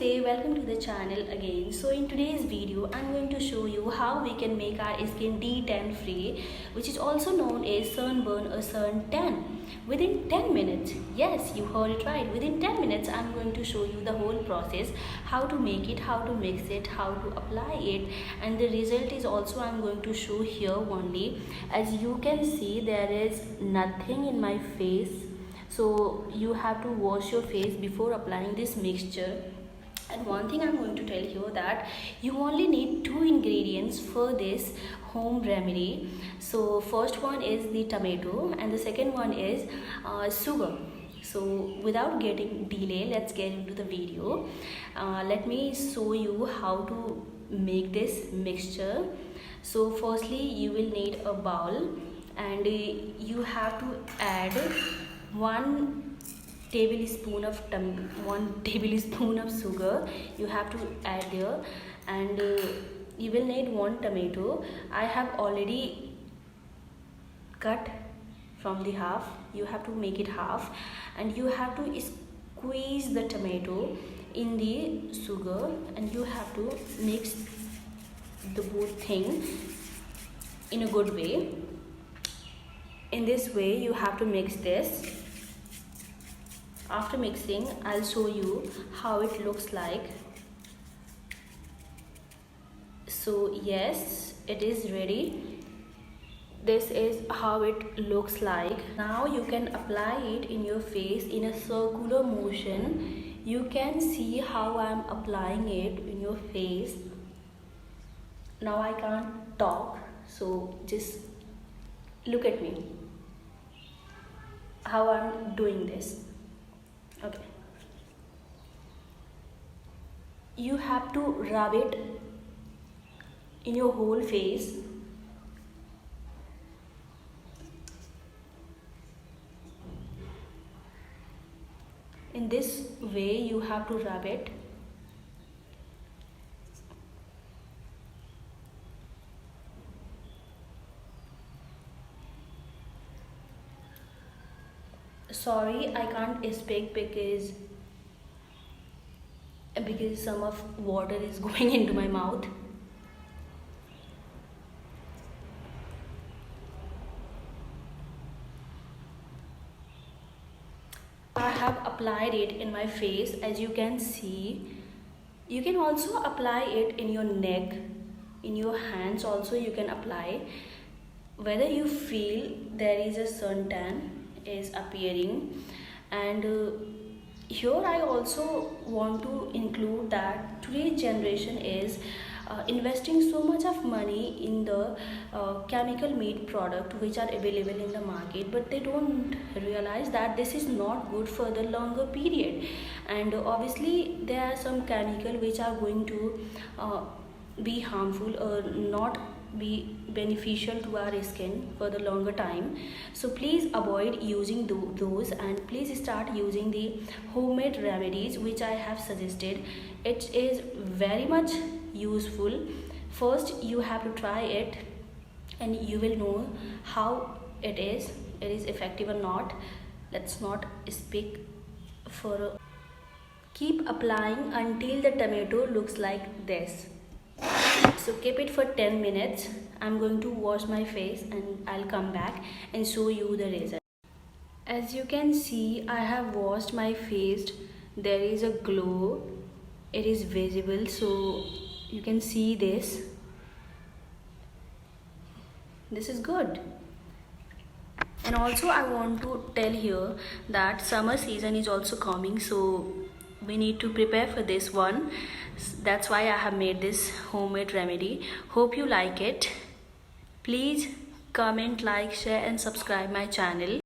Namaste, welcome to the channel again. So in today's video I'm going to show you how we can make our skin D10 free, which is also known as sunburn or sun tan, within 10 minutes. Yes, you heard it right. Within 10 minutes I'm going to show you the whole process, how to make it, how to mix it, how to apply it, and the result is also I'm going to show here only. As you can see, there is nothing in my face, so you have to wash your face before applying this mixture. And one thing I'm going to tell you that you only need two ingredients for this home remedy. So first one is the tomato and the second one is sugar. So without getting delay, let's get into the video. Let me show you how to make this mixture. So firstly you will need a bowl, and you have to add one tablespoon of sugar. You have to add there, and you will need one tomato. I have already cut from the half. You have to make it half, and you have to squeeze the tomato in the sugar, and you have to mix the both thing in a good way. In this way you have to mix this. After mixing, I'll show you how it looks like. So yes, it is ready. This is how it looks like. Now you can apply it in your face in a circular motion. You can see how I'm applying it in your face. Now I can't talk, so just look at me how I'm doing this. Okay, you have to rub it in your whole face. In this way you have to rub it. Sorry, I can't speak because some of water is going into my mouth. I have applied it in my face, as you can see. You can also apply it in your neck, in your hands also you can apply. Whether you feel there is a suntan is appearing. And here I also want to include that today's generation is investing so much of money in the chemical made product which are available in the market, but they don't realize that this is not good for the longer period. And obviously there are some chemical which are going to be harmful or not be beneficial to our skin for the longer time. So please avoid using those, and please start using the homemade remedies which I have suggested. It is very much useful. First you have to try it and you will know how it is effective or not. Let's not speak for keep applying until the tomato looks like this. So keep it for 10 minutes. I'm going to wash my face and I'll come back and show you the result. As you can see, I have washed my face. There is a glow. It is visible, so you can see this. This is good. And also I want to tell here that summer season is also coming, so we need to prepare for this one. That's why I have made this homemade remedy. Hope you like it. Please comment, like, share and subscribe my channel.